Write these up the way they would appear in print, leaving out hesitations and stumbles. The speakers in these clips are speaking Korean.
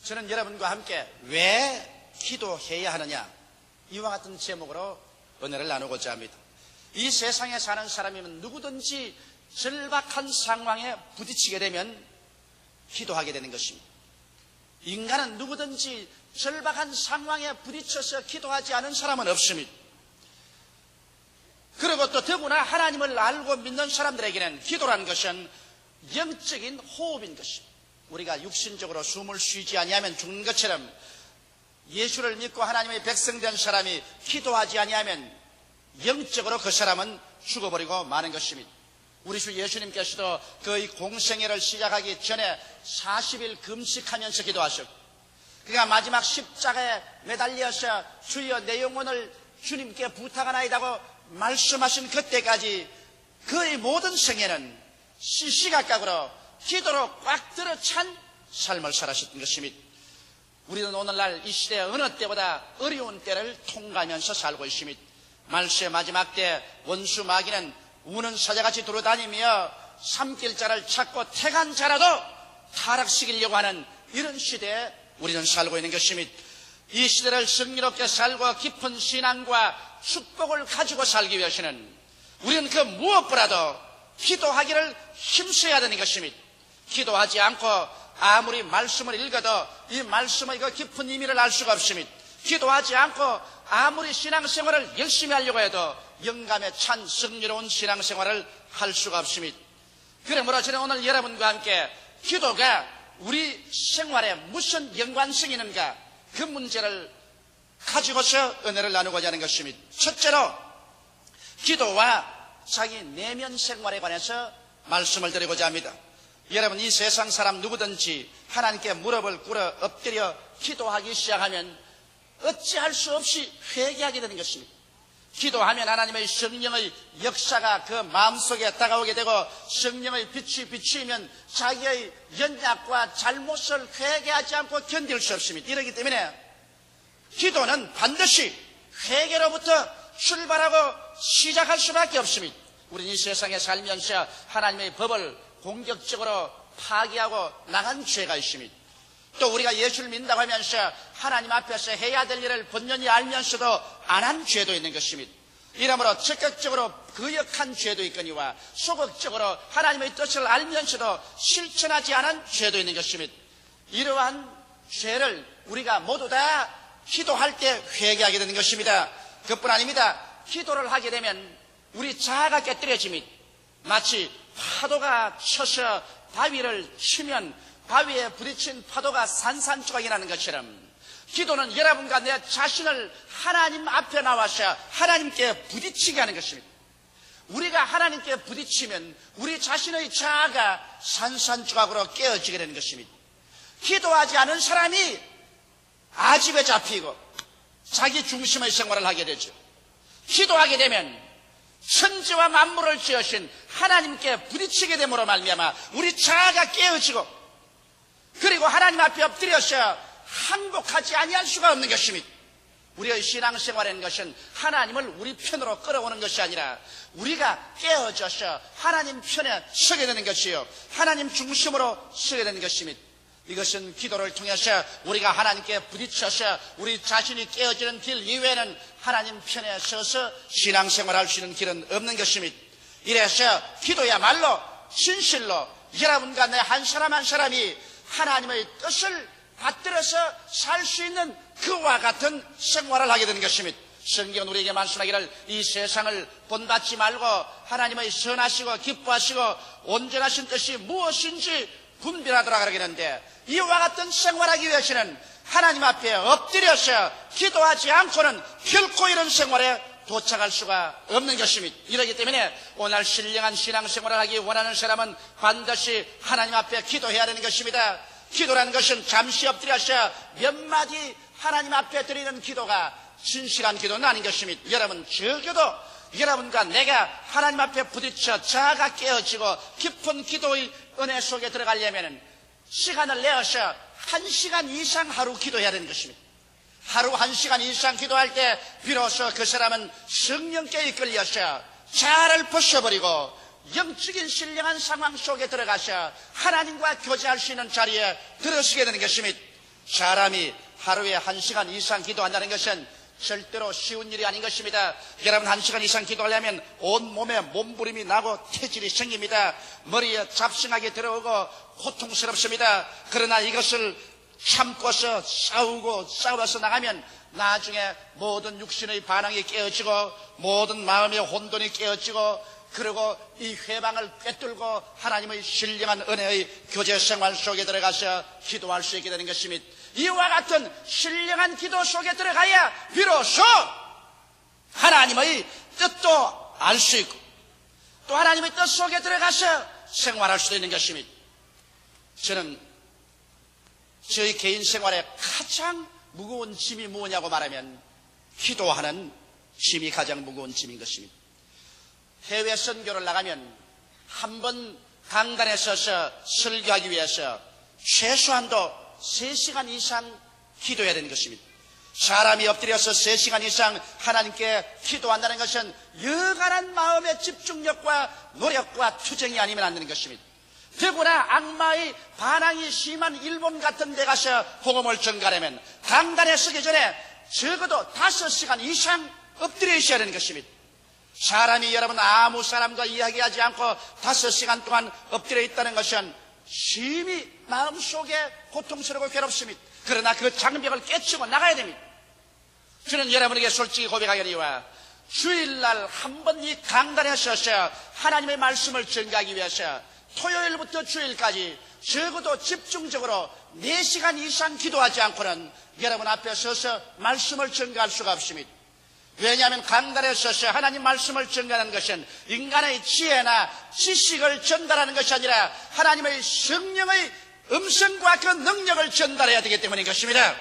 저는 여러분과 함께 왜 기도해야 하느냐, 이와 같은 제목으로 은혜를 나누고자 합니다. 이 세상에 사는 사람이면 누구든지 절박한 상황에 부딪히게 되면 기도하게 되는 것입니다. 인간은 누구든지 절박한 상황에 부딪혀서 기도하지 않은 사람은 없습니다. 그리고 또 더구나 하나님을 알고 믿는 사람들에게는 기도라는 것은 영적인 호흡인 것입니다. 우리가 육신적으로 숨을 쉬지 아니하면 죽는 것처럼 예수를 믿고 하나님의 백성된 사람이 기도하지 아니하면 영적으로 그 사람은 죽어버리고 마는 것입니다. 우리 주 예수님께서도 그의 공생애를 시작하기 전에 40일 금식하면서 기도하셨고, 그가 마지막 십자가에 매달려서 주여 내 영혼을 주님께 부탁하나이다고 말씀하신 그때까지 그의 모든 생애는 시시각각으로 기도로 꽉 들어찬 삶을 살았던 것입니다. 우리는 오늘날 이 시대 어느 때보다 어려운 때를 통과하면서 살고 있습니다. 말세의 마지막 때 원수 마귀는 우는 사자같이 돌아다니며 삼킬자를 찾고 택한 자라도 타락시키려고 하는 이런 시대에 우리는 살고 있는 것입니다. 이 시대를 승리롭게 살고 깊은 신앙과 축복을 가지고 살기 위해서는 우리는 그 무엇보다도 기도하기를 힘써야 되는 것입니다. 기도하지 않고 아무리 말씀을 읽어도 이 말씀의 그 깊은 의미를 알 수가 없습니다. 기도하지 않고 아무리 신앙생활을 열심히 하려고 해도 영감에 찬 승리로운 신앙생활을 할 수가 없습니다. 그러므로 저는 오늘 여러분과 함께 기도가 우리 생활에 무슨 연관성이 있는가, 그 문제를 가지고서 은혜를 나누고자 하는 것입니다. 첫째로 기도와 자기 내면 생활에 관해서 말씀을 드리고자 합니다. 여러분, 이 세상 사람 누구든지 하나님께 무릎을 꿇어 엎드려 기도하기 시작하면 어찌할 수 없이 회개하게 되는 것입니다. 기도하면 하나님의 성령의 역사가 그 마음속에 다가오게 되고 성령의 빛이 비추면 자기의 연약과 잘못을 회개하지 않고 견딜 수 없습니다. 이렇기 때문에 기도는 반드시 회개로부터 출발하고 시작할 수밖에 없습니다. 우리는 이 세상에 살면서 하나님의 법을 공격적으로 파기하고 나간 죄가 있습니다. 또 우리가 예수를 믿는다고 하면서 하나님 앞에서 해야 될 일을 본연히 알면서도 안 한 죄도 있는 것입니다. 이러므로 적극적으로 거역한 죄도 있거니와 소극적으로 하나님의 뜻을 알면서도 실천하지 않은 죄도 있는 것입니다. 이러한 죄를 우리가 모두 다 기도할 때 회개하게 되는 것입니다. 그뿐 아닙니다. 기도를 하게 되면 우리 자아가 깨뜨려집니다. 마치 파도가 쳐서 바위를 치면 바위에 부딪힌 파도가 산산조각이 나는 것처럼 기도는 여러분과 내 자신을 하나님 앞에 나와서 하나님께 부딪히게 하는 것입니다. 우리가 하나님께 부딪히면 우리 자신의 자아가 산산조각으로 깨어지게 되는 것입니다. 기도하지 않은 사람이 아집에 잡히고 자기 중심의 생활을 하게 되죠. 기도하게 되면 천지와 만물을 지으신 하나님께 부딪히게 됨으로 말미암아 우리 자아가 깨어지고 그리고 하나님 앞에 엎드려서 항복하지 아니할 수가 없는 것입니다. 우리의 신앙생활이라는 것은 하나님을 우리 편으로 끌어오는 것이 아니라 우리가 깨어져서 하나님 편에 서게 되는 것이요, 하나님 중심으로 서게 되는 것입니다. 이것은 기도를 통해서 우리가 하나님께 부딪혀서 우리 자신이 깨어지는 길 이외에는 하나님 편에 서서 신앙생활할 수 있는 길은 없는 것입니다. 이래서 기도야말로 진실로 여러분과 내 한 사람 한 사람이 하나님의 뜻을 받들어서 살 수 있는 그와 같은 생활을 하게 되는 것입니다. 성경은 우리에게 말씀하기를 이 세상을 본받지 말고 하나님의 선하시고 기뻐하시고 온전하신 뜻이 무엇인지 분별하더라 그러겠는데, 이와 같은 생활하기 위해서는 하나님 앞에 엎드려서 기도하지 않고는 결코 이런 생활에 도착할 수가 없는 것입니다. 이러기 때문에 오늘 신령한 신앙생활을 하기 원하는 사람은 반드시 하나님 앞에 기도해야 되는 것입니다. 기도라는 것은 잠시 엎드려서 몇 마디 하나님 앞에 드리는 기도가 진실한 기도는 아닌 것입니다. 여러분, 적어도 여러분과 내가 하나님 앞에 부딪혀 자아가 깨어지고 깊은 기도의 은혜 속에 들어가려면 시간을 내어서 1시간 이상 하루 기도해야 되는 것입니다. 하루 1시간 이상 기도할 때 비로소 그 사람은 성령께 이끌려서 자아를 벗어버리고 영적인 신령한 상황 속에 들어가서 하나님과 교제할 수 있는 자리에 들어서게 되는 것입니다. 사람이 하루에 1시간 이상 기도한다는 것은 절대로 쉬운 일이 아닌 것입니다. 여러분 1시간 이상 기도하려면 온몸에 몸부림이 나고 태질이 생깁니다. 머리에 잡생각이 들어오고 고통스럽습니다. 그러나 이것을 참고서 싸워서 나가면 나중에 모든 육신의 반항이 깨어지고 모든 마음의 혼돈이 깨어지고 그리고 이 회방을 꿰뚫고 하나님의 신령한 은혜의 교제 생활 속에 들어가서 기도할 수 있게 되는 것입니다. 이와 같은 신령한 기도 속에 들어가야 비로소 하나님의 뜻도 알 수 있고 또 하나님의 뜻 속에 들어가서 생활할 수도 있는 것입니다. 저는 저희 개인 생활에 가장 무거운 짐이 뭐냐고 말하면 기도하는 짐이 가장 무거운 짐인 것입니다. 해외 선교를 나가면 한 번 강단에 서서 설교하기 위해서 최소한도 3시간 이상 기도해야 되는 것입니다. 사람이 엎드려서 3시간 이상 하나님께 기도한다는 것은 여간한 마음의 집중력과 노력과 투쟁이 아니면 안 되는 것입니다. 더구나 악마의 반항이 심한 일본 같은 데 가서 복음을 전가하려면 강단에 서기 전에 적어도 5시간 이상 엎드려 있어야 되는 것입니다. 사람이 여러분 아무 사람과 이야기하지 않고 5시간 동안 엎드려 있다는 것은 심히 마음속에 고통스럽고 괴롭습니다. 그러나 그 장벽을 깨치고 나가야 됩니다. 저는 여러분에게 솔직히 고백하거니와 주일날 한 번 이 강단에 서서 하나님의 말씀을 전가하기 위해서 토요일부터 주일까지 적어도 집중적으로 4시간 이상 기도하지 않고는 여러분 앞에 서서 말씀을 전가할 수가 없습니다. 왜냐하면 강단에 서서 하나님 말씀을 전가하는 것은 인간의 지혜나 지식을 전달하는 것이 아니라 하나님의 성령의 음성과 그 능력을 전달해야 되기 때문인 것입니다.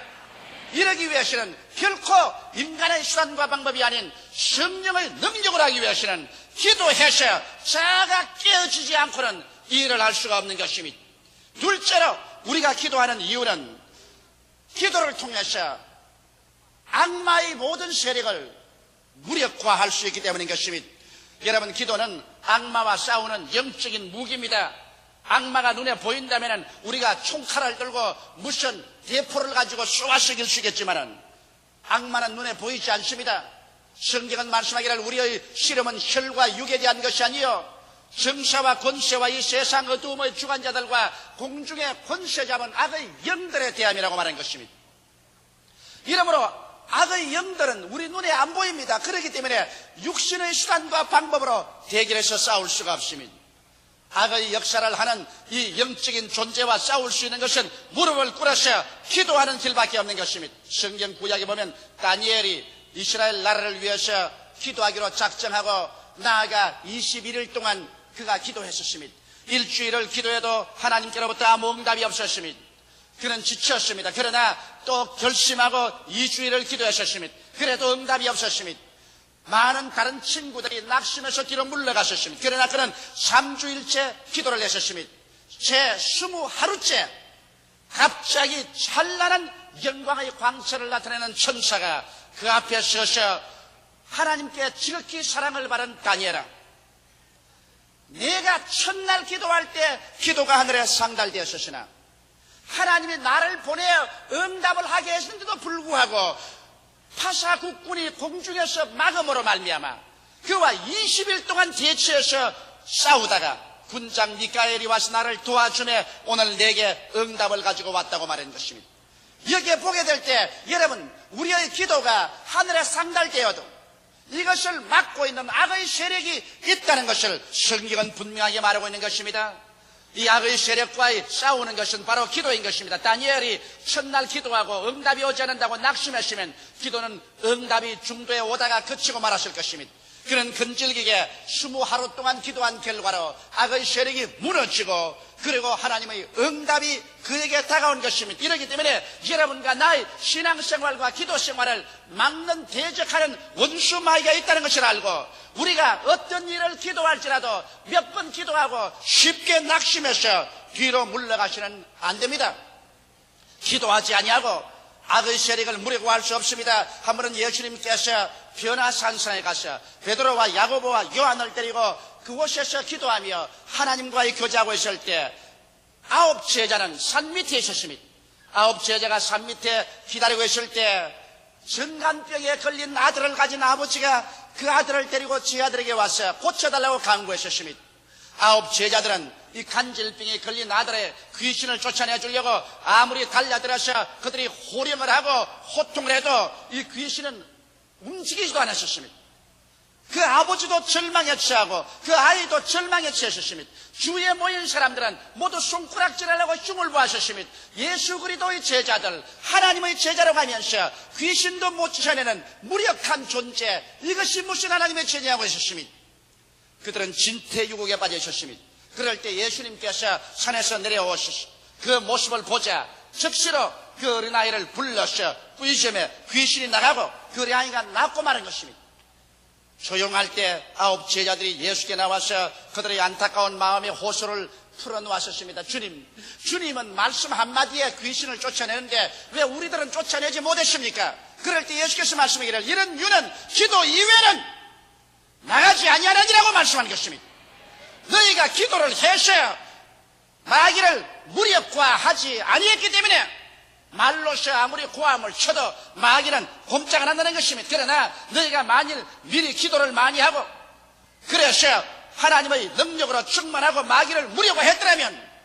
이러기 위해서는 결코 인간의 수단과 방법이 아닌 성령의 능력을 하기 위해서는 기도해서 자아가 깨어지지 않고는 일을 할 수가 없는 것입니다. 둘째로 우리가 기도하는 이유는 기도를 통해서 악마의 모든 세력을 무력화할 수 있기 때문인 것입니다. 여러분 기도는 악마와 싸우는 영적인 무기입니다. 악마가 눈에 보인다면 우리가 총칼을 들고 무슨 대포를 가지고 쏘아서 이길 수 있겠지만 악마는 눈에 보이지 않습니다. 성경은 말씀하기를 우리의 씨름은 혈과 육에 대한 것이 아니요 정사와 권세와 이 세상 어두움의 주관자들과 공중의 권세 잡은 악의 영들에 대함이라고 말한 것입니다. 이러므로 악의 영들은 우리 눈에 안 보입니다. 그렇기 때문에 육신의 수단과 방법으로 대결해서 싸울 수가 없습니다. 악의 역사를 하는 이 영적인 존재와 싸울 수 있는 것은 무릎을 꿇어서 기도하는 길밖에 없는 것입니다. 성경 구약에 보면 다니엘이 이스라엘 나라를 위해서 기도하기로 작정하고 나아가 21일 동안 그가 기도했었습니다. 일주일을 기도해도 하나님께로부터 아무 응답이 없었습니다. 그는 지쳤습니다. 그러나 또 결심하고 2주일을 기도했었습니다. 그래도 응답이 없었습니다. 많은 다른 친구들이 낙심해서 뒤로 물러갔었습니다. 그러나 그는 3주일째 기도를 했었습니다. 제 20하루째 갑자기 찬란한 영광의 광채를 나타내는 천사가 그 앞에 서서 하나님께 지극히 사랑을 받은 다니엘아, 내가 첫날 기도할 때 기도가 하늘에 상달되었으나 하나님이 나를 보내어 응답을 하게 했는데도 불구하고 파사 국군이 공중에서 막음으로 말미암아 그와 20일 동안 대치해서 싸우다가 군장 미카엘이 와서 나를 도와주며 오늘 내게 응답을 가지고 왔다고 말한 것입니다. 여기에 보게 될 때 여러분 우리의 기도가 하늘에 상달되어도 이것을 막고 있는 악의 세력이 있다는 것을 성경은 분명하게 말하고 있는 것입니다. 이 악의 세력과의 싸우는 것은 바로 기도인 것입니다. 다니엘이 첫날 기도하고 응답이 오지 않는다고 낙심했으면 기도는 응답이 중도에 오다가 그치고 말았을 것입니다. 그는 근질기게 20하루 동안 기도한 결과로 악의 세력이 무너지고 그리고 하나님의 응답이 그에게 다가온 것입니다. 이렇기 때문에 여러분과 나의 신앙생활과 기도생활을 막는 대적하는 원수마귀가 있다는 것을 알고 우리가 어떤 일을 기도할지라도 몇 번 기도하고 쉽게 낙심해서 뒤로 물러가시는 안 됩니다. 기도하지 아니하고 악의 세력을 무력화할 수 없습니다. 한 번은 예수님께서 변화산성에 가서 베드로와 야고보와 요한을 데리고 그곳에서 기도하며 하나님과의 교제하고 있을 때 9 제자는 산 밑에 있었습니다. 9 제자가 산 밑에 기다리고 있을 때 전간병에 걸린 아들을 가진 아버지가 그 아들을 데리고 제 아들에게 와서 고쳐달라고 간구했었습니다. 9 제자들은 이 간질병에 걸린 아들의 귀신을 쫓아내 주려고 아무리 달려들어서 그들이 호령을 하고 호통을 해도 이 귀신은 움직이지도 않았었습니다. 그 아버지도 절망에 처하고 그 아이도 절망에 처했었습니다. 주위에 모인 사람들은 모두 손가락질하려고 흉을 보았었습니다. 예수 그리스도의 제자들, 하나님의 제자라고 하면서 귀신도 못 쫓아내는 무력한 존재, 이것이 무슨 하나님의 제냐고 했었습니다. 그들은 진퇴유곡에 빠져 있었습니다. 그럴 때 예수님께서 산에서 내려오셔서 그 모습을 보자 즉시로 그 어린아이를 불러서 부이점에 귀신이 나가고 그 어린아이가 낫고 마는 것입니다. 조용할 때 9 제자들이 예수께 나와서 그들의 안타까운 마음의 호소를 풀어놓았었습니다. 주님은 말씀 한마디에 귀신을 쫓아내는데 왜 우리들은 쫓아내지 못했습니까? 그럴 때 예수께서 말씀하기를 이런 유는 기도 이외에는 나가지 아니하느니라고 말씀하는 것입니다. 너희가 기도를 해서 마귀를 무력화하지 아니했기 때문에 말로서 아무리 고함을 쳐도 마귀는 꼼짝 안 한다는 것입니다. 그러나 너희가 만일 미리 기도를 많이 하고 그래서 하나님의 능력으로 충만하고 마귀를 무력화했더라면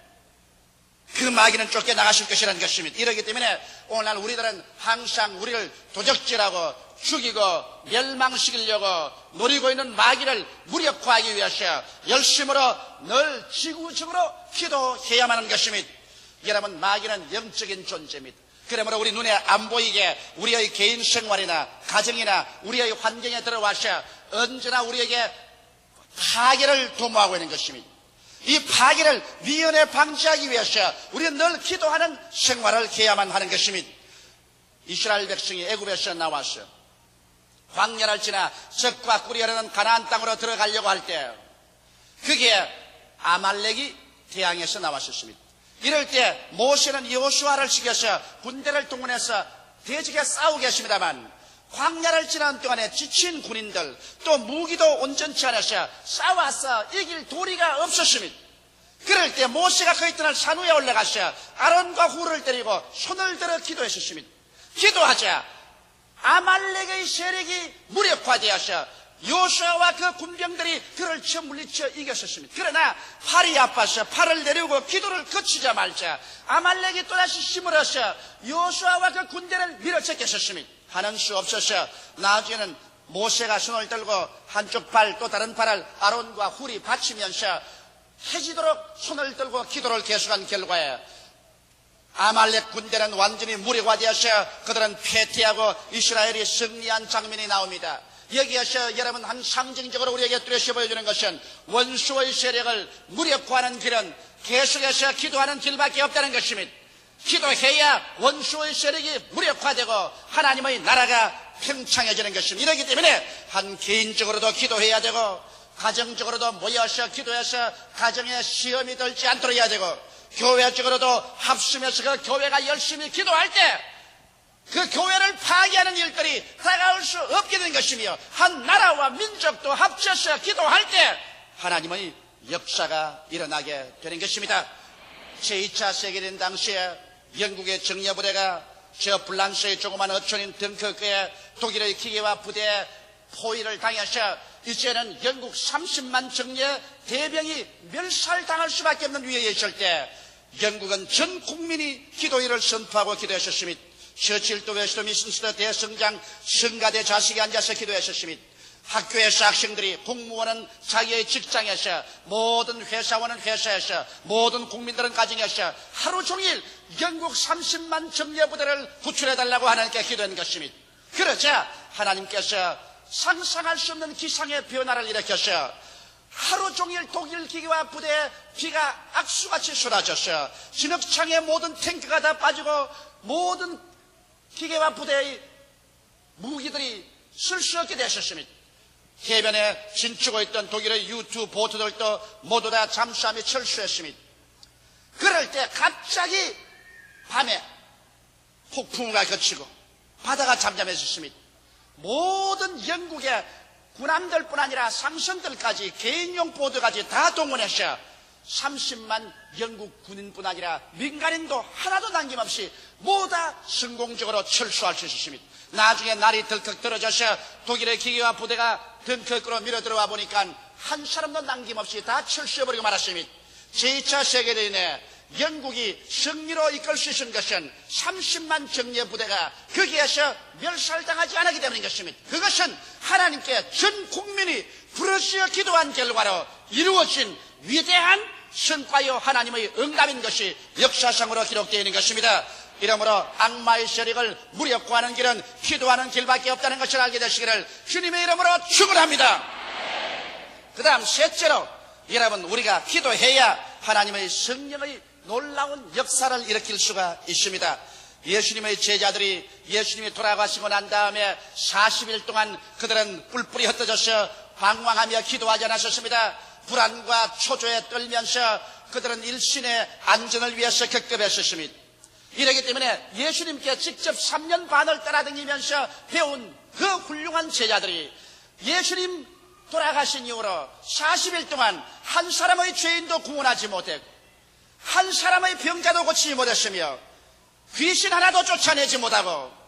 그 마귀는 쫓겨나가실 것이라는 것입니다. 이러기 때문에 오늘날 우리들은 항상 우리를 도적질하고 죽이고 멸망시키려고 노리고 있는 마귀를 무력화하기 위해서 열심으로 늘 지구적으로 기도해야만 하는 것입니다. 여러분, 마귀는 영적인 존재입니다. 그러므로 우리 눈에 안 보이게 우리의 개인 생활이나 가정이나 우리의 환경에 들어와서 언제나 우리에게 파괴를 도모하고 있는 것입니다. 이 파괴를 미연에 방지하기 위해서 우리는 늘 기도하는 생활을 해야만 하는 것입니다. 이스라엘 백성이 애굽에서 나와서 광야를 지나 적과 꿀이 흐르는 가나안 땅으로 들어가려고 할 때 그게 아말렉이 대항해서 나왔었습니다. 이럴 때 모세는 여호수아를 시켜서 군대를 동원해서 대적에 싸우게 했습니다만 광야를 지나는 동안에 지친 군인들 또 무기도 온전치 않아서 싸워서 이길 도리가 없었습니다. 그럴 때 모세가 그 있던 산 위에 올라가서 아론과 훌을 때리고 손을 들어 기도했었습니다. 기도하자 아말렉의 세력이 무력화되어서 여호수아와 그 군병들이 그를 쳐 물리쳐 이겼었습니다. 그러나 팔이 아파서 팔을 내리고 기도를 거치자 말자 아말렉이 또다시 힘을 얻어서 여호수아와 그 군대를 밀어쳤겠었습니다. 하는 수 없어서 나중에는 모세가 손을 들고 한쪽 팔 또 다른 팔을 아론과 훌이 받치면서 해지도록 손을 들고 기도를 계속한 결과에 아말렉 군대는 완전히 무력화되어서 그들은 패퇴하고 이스라엘이 승리한 장면이 나옵니다. 여기에서 여러분 한 상징적으로 우리에게 뚜렷이 보여주는 것은 원수의 세력을 무력화하는 길은 계속해서 기도하는 길밖에 없다는 것입니다. 기도해야 원수의 세력이 무력화되고 하나님의 나라가 평창해지는 것입니다. 이렇기 때문에 한 개인적으로도 기도해야 되고 가정적으로도 모여서 기도해서 가정에 시험이 들지 않도록 해야 되고 교회적으로도 합심해서 그 교회가 열심히 기도할 때 그 교회를 파괴하는 일들이 다가올 수 없게 된 것이며 한 나라와 민족도 합쳐서 기도할 때 하나님의 역사가 일어나게 되는 것입니다. 제2차 세계대전 당시에 영국의 정예부대가 저 프랑스의 조그만 어촌인 덩커크에 독일의 기계화 부대에 포위를 당해서 이제는 영국 30만 정예 대병이 멸살당할 수밖에 없는 위기에 있을 때 영국은 전 국민이 기도회를 선포하고 기도했었습니다. 처칠도 웨스트민스터 대성장 성가대 좌식에 앉아서 기도했었습니다. 학교에서 학생들이, 공무원은 자기의 직장에서, 모든 회사원은 회사에서, 모든 국민들은 가정에서 하루 종일 영국 30만 정예부대를 구출해달라고 하나님께 기도한 것입니다. 그러자 하나님께서 상상할 수 없는 기상의 변화를 일으켜서 하루 종일 독일 기계화 부대에 비가 악수같이 쏟아져서 진흙창에 모든 탱크가 다 빠지고 모든 기계화 부대의 무기들이 쓸 수 없게 되셨습니다. 해변에 진추고 있던 독일의 U2 보트들도 모두 다 잠수함에 철수했습니다. 그럴 때 갑자기 밤에 폭풍우가 그치고 바다가 잠잠해졌습니다. 모든 영국의 군함들뿐 아니라 상선들까지 개인용 보트까지 다 동원해서 30만 영국 군인뿐 아니라 민간인도 하나도 남김없이 모두 다 성공적으로 철수할 수 있었습니다. 나중에 날이 덜컥 떨어져서 독일의 기계와 부대가 덩크으로 밀어 들어와 보니까 한 사람도 남김없이 다 철수해버리고 말았습니다. 제2차 세계대전에 영국이 승리로 이끌 수 있는 것은 30만 정예 부대가 거기에서 멸살당하지 않았기 때문인 것입니다. 그것은 하나님께 전 국민이 부르짖어 기도한 결과로 이루어진 위대한 성과요 하나님의 응답인 것이 역사상으로 기록되어 있는 것입니다. 이러므로 악마의 세력을 무력화하는 길은 기도하는 길밖에 없다는 것을 알게 되시기를 주님의 이름으로 축원합니다. 그 다음 셋째로 여러분, 우리가 기도해야 하나님의 성령의 놀라운 역사를 일으킬 수가 있습니다. 예수님의 제자들이 예수님이 돌아가시고 난 다음에 40일 동안 그들은 뿔뿔이 흩어져서 방황하며 기도하지 않았었습니다. 불안과 초조에 떨면서 그들은 일신의 안전을 위해서 격급했었습니다. 이러기 때문에 예수님께 직접 3년 반을 따라다니면서 배운 그 훌륭한 제자들이 예수님 돌아가신 이후로 40일 동안 한 사람의 죄인도 구원하지 못했고 한 사람의 병자도 고치지 못했으며 귀신 하나도 쫓아내지 못하고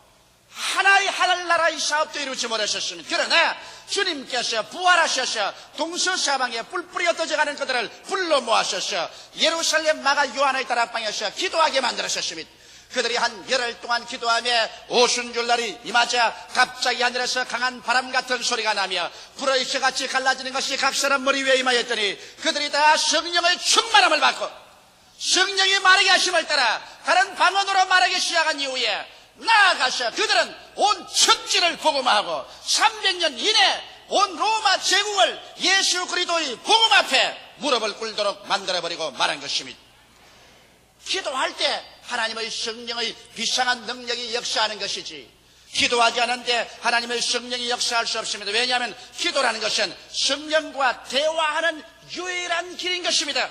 하늘나라의 사업도 이루지 못하셨습니다. 그러나 주님께서 부활하셔서 동서사방에 뿔뿔이 흩어져가는 그들을 불러 모아셔서 예루살렘 마가 요한의 다락방에서 기도하게 만들었습니다. 그들이 한 열흘 동안 기도하며 오순절날이 임하자 갑자기 하늘에서 강한 바람 같은 소리가 나며 불의 쇠같이 갈라지는 것이 각 사람 머리 위에 임하였더니 그들이 다 성령의 충만함을 받고 성령이 말하게 하심을 따라 다른 방언으로 말하기 시작한 이후에 나아가서 그들은 온 천지를 복음화하고 300년 이내 온 로마 제국을 예수 그리스도의 복음 앞에 무릎을 꿇도록 만들어버리고 말한 것입니다. 기도할 때 하나님의 성령의 비상한 능력이 역사하는 것이지 기도하지 않는데 하나님의 성령이 역사할 수 없습니다. 왜냐하면 기도라는 것은 성령과 대화하는 유일한 길인 것입니다.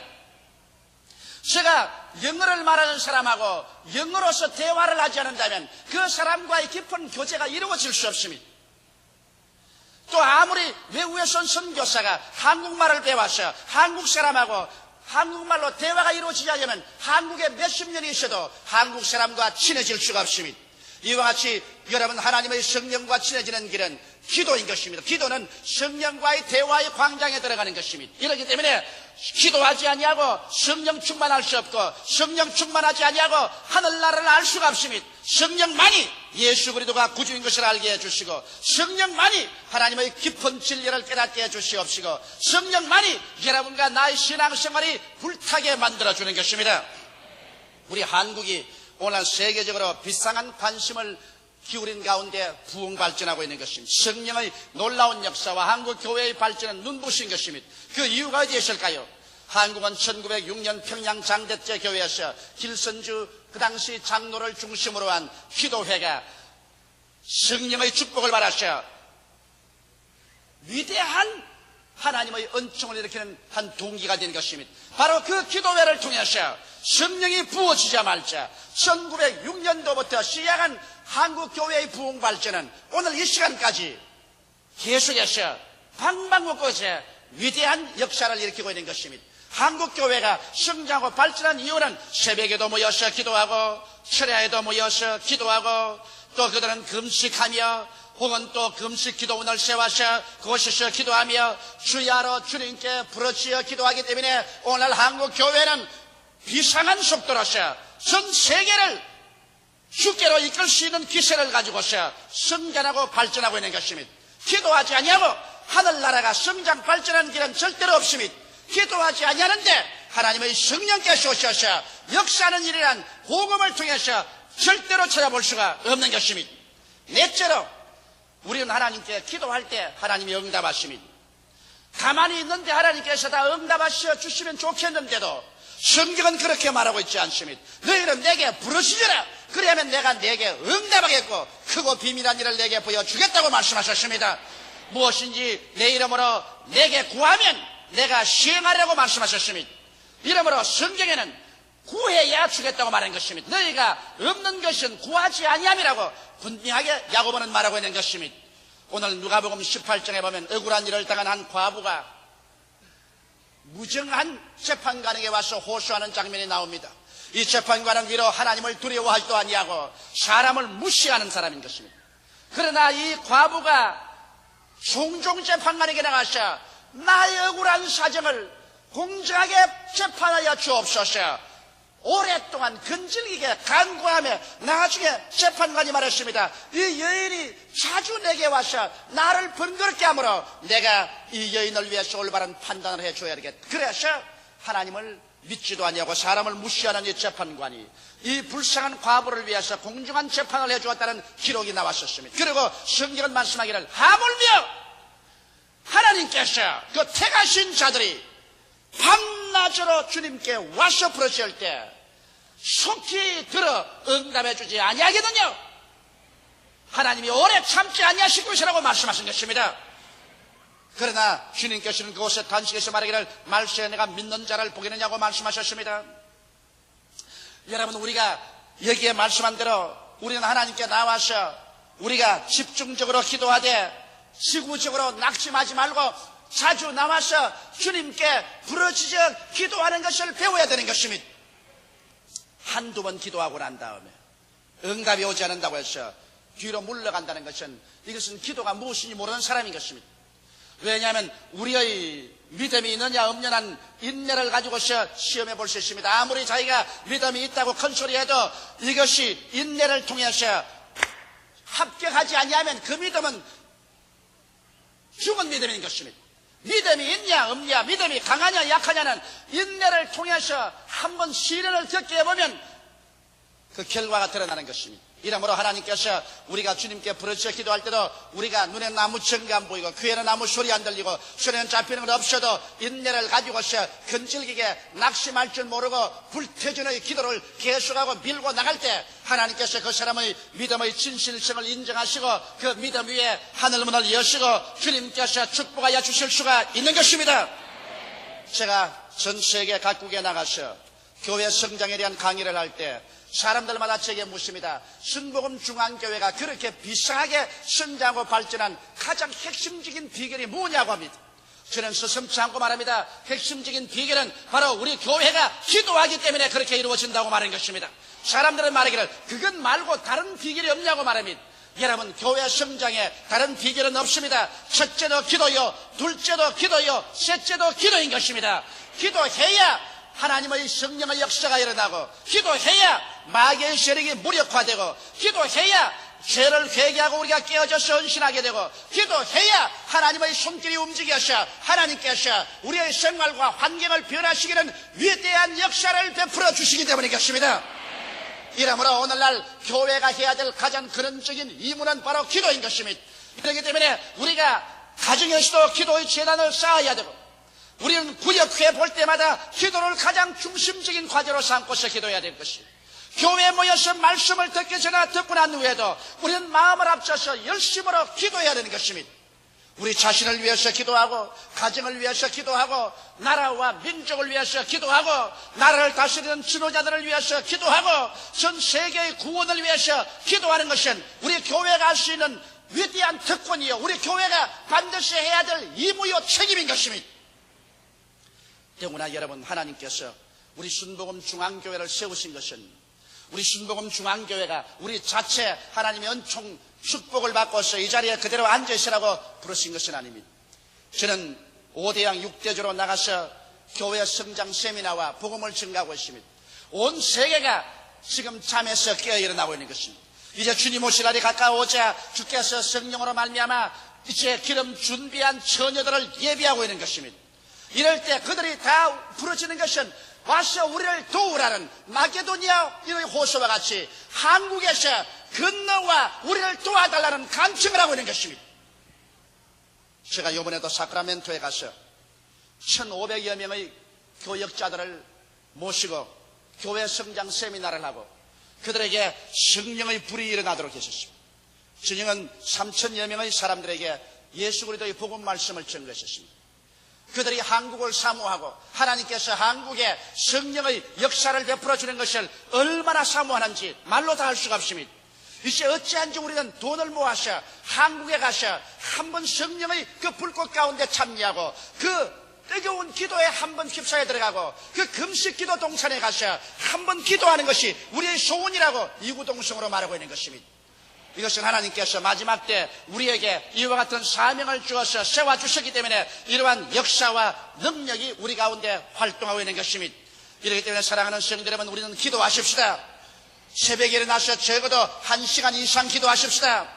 제가 영어를 말하는 사람하고 영어로서 대화를 하지 않는다면 그 사람과의 깊은 교제가 이루어질 수 없습니다. 또 아무리 외국에서 온 선교사가 한국말을 배워서 한국 사람하고 한국말로 대화가 이루어지지 않으면 한국에 몇십 년이 있어도 한국 사람과 친해질 수가 없습니다. 이와 같이 여러분, 하나님의 성령과 친해지는 길은 기도인 것입니다. 기도는 성령과의 대화의 광장에 들어가는 것입니다. 이렇기 때문에 기도하지 아니하고 성령 충만할 수 없고 성령 충만하지 아니하고 하늘나라를 알 수가 없습니다. 성령만이 예수 그리스도가 구주인 것을 알게 해주시고 성령만이 하나님의 깊은 진리를 깨닫게 해주시옵시고 성령만이 여러분과 나의 신앙생활이 불타게 만들어주는 것입니다. 우리 한국이 오늘 세계적으로 비상한 관심을 기울인 가운데 부흥 발전하고 있는 것입니다. 성령의 놀라운 역사와 한국 교회의 발전은 눈부신 것입니다. 그 이유가 어디에 있을까요? 한국은 1906년 평양 장대째 교회에서 길선주 그 당시 장로를 중심으로 한 기도회가 성령의 축복을 받아서 위대한 하나님의 은총을 일으키는 한 동기가 된 것입니다. 바로 그 기도회를 통해서 성령이 부어지자마자 1906년도부터 시작한 한국교회의 부흥 발전은 오늘 이 시간까지 계속해서 방방곡곡에 위대한 역사를 일으키고 있는 것입니다. 한국교회가 성장하고 발전한 이유는 새벽에도 모여서 기도하고 철야에도 모여서 기도하고 또 그들은 금식하며 혹은 또 금식 기도원을 세워서 그곳에서 기도하며 주야로 주님께 부르짖어 기도하기 때문에 오늘 한국교회는 비상한 속도로서 전 세계를 주께로 이끌 수 있는 기세를 가지고서 성장하고 발전하고 있는 것입니다. 기도하지 아니하고 하늘나라가 성장 발전하는 길은 절대로 없습니다. 기도하지 아니하는데 하나님의 성령께서 오셔서 역사하는 일이란 복음을 통해서 절대로 찾아볼 수가 없는 것입니다. 넷째로 우리는 하나님께 기도할 때 하나님이 응답하십니다. 가만히 있는데 하나님께서 다 응답하셔 주시면 좋겠는데도 성경은 그렇게 말하고 있지 않습니다. 너희는 내게 부르짖으라. 그래야면 내가 내게 응답하겠고 크고 비밀한 일을 내게 보여주겠다고 말씀하셨습니다. 무엇인지 내 이름으로 내게 구하면 내가 시행하려고 말씀하셨습니다. 이러므로 성경에는 구해야 주겠다고 말한 것입니다. 너희가 없는 것은 구하지 아니함이라고 분명하게 야고보는 말하고 있는 것입니다. 오늘 누가복음 18장에 보면 억울한 일을 당한 한 과부가 무정한 재판관에게 와서 호소하는 장면이 나옵니다. 이 재판관은 위로 하나님을 두려워하지도 아니하고 사람을 무시하는 사람인 것입니다. 그러나 이 과부가 종종 재판관에게 나가서 나의 억울한 사정을 공정하게 재판하여 주옵소서 오랫동안 근질기게 간구하며 나중에 재판관이 말했습니다. 이 여인이 자주 내게 와서 나를 번거롭게 하므로 내가 이 여인을 위해서 올바른 판단을 해줘야 되겠다. 그래서 하나님을 믿지도 아니하고 사람을 무시하는 이 재판관이 이 불쌍한 과부를 위해서 공정한 재판을 해주었다는 기록이 나왔었습니다. 그리고 성경은 말씀하기를 하물며 하나님께서 그 택하신 자들이 밤낮으로 주님께 와서 부르실 때 속히 들어 응답해 주지 아니하겠느냐. 하나님이 오래 참지 아니하실 것이라고 말씀하신 것입니다. 그러나 주님께서는 그곳에 단식에서 말하기를 말세에 내가 믿는 자를 보겠느냐고 말씀하셨습니다. 여러분, 우리가 여기에 말씀한 대로 우리는 하나님께 나와서 우리가 집중적으로 기도하되 지구적으로 낙심하지 말고 자주 나와서 주님께 부르짖어 기도하는 것을 배워야 되는 것입니다. 한두 번 기도하고 난 다음에 응답이 오지 않는다고 해서 뒤로 물러간다는 것은 이것은 기도가 무엇인지 모르는 사람인 것입니다. 왜냐하면 우리의 믿음이 있느냐 없느냐는 인내를 가지고서 시험해 볼 수 있습니다. 아무리 자기가 믿음이 있다고 큰 소리해도 이것이 인내를 통해서 합격하지 아니하면 그 믿음은 죽은 믿음인 것입니다. 믿음이 있냐 없냐, 믿음이 강하냐 약하냐는 인내를 통해서 한번 시련을 겪게 해보면 그 결과가 드러나는 것입니다. 이러므로 하나님께서 우리가 주님께 부르짖어 기도할 때도 우리가 눈에 나무 전기 안 보이고 귀에는 아무 소리 안 들리고 손에는 잡히는 것 없어도 인내를 가지고서 근질기게 낙심할 줄 모르고 불태전의 기도를 계속하고 밀고 나갈 때 하나님께서 그 사람의 믿음의 진실성을 인정하시고 그 믿음 위에 하늘문을 여시고 주님께서 축복하여 주실 수가 있는 것입니다. 제가 전 세계 각국에 나가서 교회 성장에 대한 강의를 할 때 사람들마다 제게 묻습니다. 순복음 중앙교회가 그렇게 비상하게 성장하고 발전한 가장 핵심적인 비결이 뭐냐고 합니다. 저는 서슴지 않고 말합니다. 핵심적인 비결은 바로 우리 교회가 기도하기 때문에 그렇게 이루어진다고 말하는 것입니다. 사람들은 말하기를 그건 말고 다른 비결이 없냐고 말합니다. 여러분, 교회 성장에 다른 비결은 없습니다. 첫째도 기도요, 둘째도 기도요, 셋째도 기도인 것입니다. 기도해야 하나님의 성령의 역사가 일어나고, 기도해야 마귀의 세력이 무력화되고, 기도해야 죄를 회개하고 우리가 깨어져서 헌신하게 되고, 기도해야 하나님의 손길이 움직여서 하나님께서 우리의 생활과 환경을 변화시키는 위대한 역사를 베풀어 주시기 때문이겠습니다. 이러므로 오늘날 교회가 해야 될 가장 근원적인 임무는 바로 기도인 것입니다. 그렇기 때문에 우리가 가정에서도 기도의 재단을 쌓아야 되고, 우리는 구역회 볼 때마다 기도를 가장 중심적인 과제로 삼고서 기도해야 될 것입니다. 교회에 모여서 말씀을 듣기 전에 듣고 난 후에도 우리는 마음을 합쳐서 열심으로 기도해야 되는 것입니다. 우리 자신을 위해서 기도하고, 가정을 위해서 기도하고, 나라와 민족을 위해서 기도하고, 나라를 다스리는 지도자들을 위해서 기도하고, 전 세계의 구원을 위해서 기도하는 것은 우리 교회가 할 수 있는 위대한 특권이요, 우리 교회가 반드시 해야 될義務요 책임인 것입니다. 더구나 여러분, 하나님께서 우리 순복음 중앙교회를 세우신 것은 우리 순복음 중앙교회가 우리 자체 하나님의 은총 축복을 받고서 이 자리에 그대로 앉으시라고 부르신 것은 아닙니다. 저는 5대양 6대주로 나가서 교회 성장 세미나와 복음을 증가하고 있습니다. 온 세계가 지금 잠에서 깨어 일어나고 있는 것입니다. 이제 주님 오실 날이 가까워오자 주께서 성령으로 말미암아 이제 기름 준비한 처녀들을 예비하고 있는 것입니다. 이럴 때 그들이 다 부르짖는 것은 와서 우리를 도우라는 마게도니아의 호소와 같이 한국에서 건너와 우리를 도와달라는 간청을 하고 있는 것입니다. 제가 이번에도 사크라멘토에 가서 1,500여 명의 교역자들을 모시고 교회 성장 세미나를 하고 그들에게 성령의 불이 일어나도록 했었습니다. 저녁은 3,000여 명의 사람들에게 예수 그리스도의 복음 말씀을 전거했었습니다. 그들이 한국을 사모하고 하나님께서 한국에 성령의 역사를 베풀어 주는 것을 얼마나 사모하는지 말로 다 할 수가 없습니다. 이제 어찌한지 우리는 돈을 모아서 한국에 가서 한번 성령의 그 불꽃 가운데 참여하고 그 뜨거운 기도에 한번 휩싸여 들어가고 그 금식 기도 동산에 가서 한번 기도하는 것이 우리의 소원이라고 이구동성으로 말하고 있는 것입니다. 이것은 하나님께서 마지막 때 우리에게 이와 같은 사명을 주어서 세워주셨기 때문에 이러한 역사와 능력이 우리 가운데 활동하고 있는 것입니다. 이렇기 때문에 사랑하는 성도 여러분, 우리는 기도하십시다. 새벽에 일어나서 적어도 1시간 이상 기도하십시다.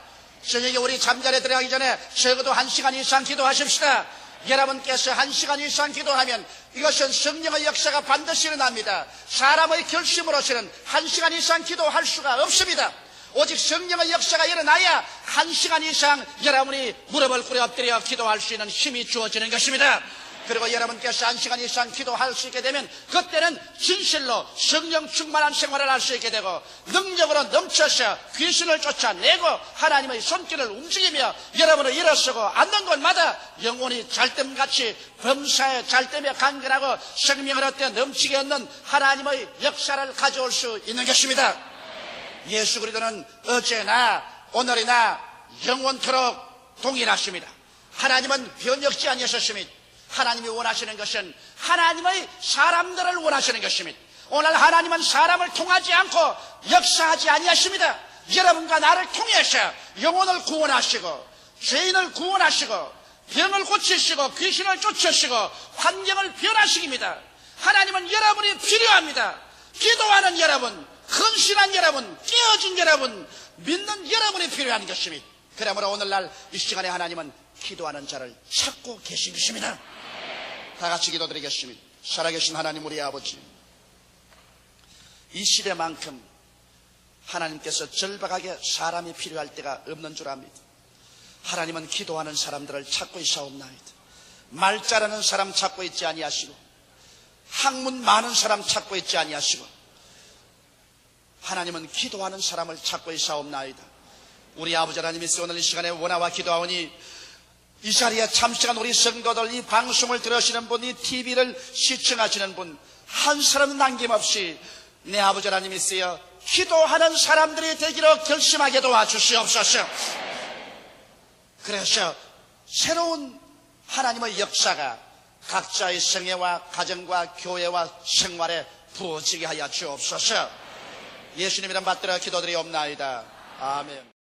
저녁에 우리 잠자리에 들어가기 전에 적어도 1시간 이상 기도하십시다. 여러분께서 1시간 이상 기도하면 이것은 성령의 역사가 반드시 일어납니다. 사람의 결심으로서는 1시간 이상 기도할 수가 없습니다. 오직 성령의 역사가 일어나야 1시간 이상 여러분이 무릎을 꿇어 엎드려 기도할 수 있는 힘이 주어지는 것입니다. 그리고 여러분께서 1시간 이상 기도할 수 있게 되면 그때는 진실로 성령 충만한 생활을 할 수 있게 되고 능력으로 넘쳐서 귀신을 쫓아내고 하나님의 손길을 움직이며 여러분을 일어서고 앉는 곳마다 영혼이 잘됨같이 범사에 잘됨에 간결하고 생명을 얻되 넘치게 얻는 하나님의 역사를 가져올 수 있는 것입니다. 예수 그리스도는 어제나 오늘이나 영원토록 동일하십니다. 하나님은 변혁지 아니하셨습니다. 하나님이 원하시는 것은 하나님의 사람들을 원하시는 것입니다. 오늘 하나님은 사람을 통하지 않고 역사하지 아니하십니다. 여러분과 나를 통해서 영혼을 구원하시고 죄인을 구원하시고 병을 고치시고 귀신을 쫓으시고 환경을 변화시킵니다. 하나님은 여러분이 필요합니다. 기도하는 여러분, 헌신한 여러분, 깨어진 여러분, 믿는 여러분이 필요한 것입니다. 그러므로 오늘날 이 시간에 하나님은 기도하는 자를 찾고 계신 것입니다. 다 같이 기도드리겠습니다. 살아계신 하나님 우리 아버지, 이 시대만큼 하나님께서 절박하게 사람이 필요할 때가 없는 줄 압니다. 하나님은 기도하는 사람들을 찾고 있사옵나이다. 말 잘하는 사람 찾고 있지 아니하시고 학문 많은 사람 찾고 있지 아니하시고 하나님은 기도하는 사람을 찾고 있사옵나이다. 우리 아버지 하나님이 오늘 이 시간에 원하와 기도하오니 이 자리에 참시간 우리 성도들, 이 방송을 들으시는 분, 이 TV를 시청하시는 분 한 사람 남김없이 내 아버지 하나님이 쓰여 기도하는 사람들이 되기로 결심하게 도와주시옵소서. 그래서 새로운 하나님의 역사가 각자의 생애와 가정과 교회와 생활에 부어지게 하여 주옵소서. 예수님 이름 받들어 기도드리옵나이다. 아멘.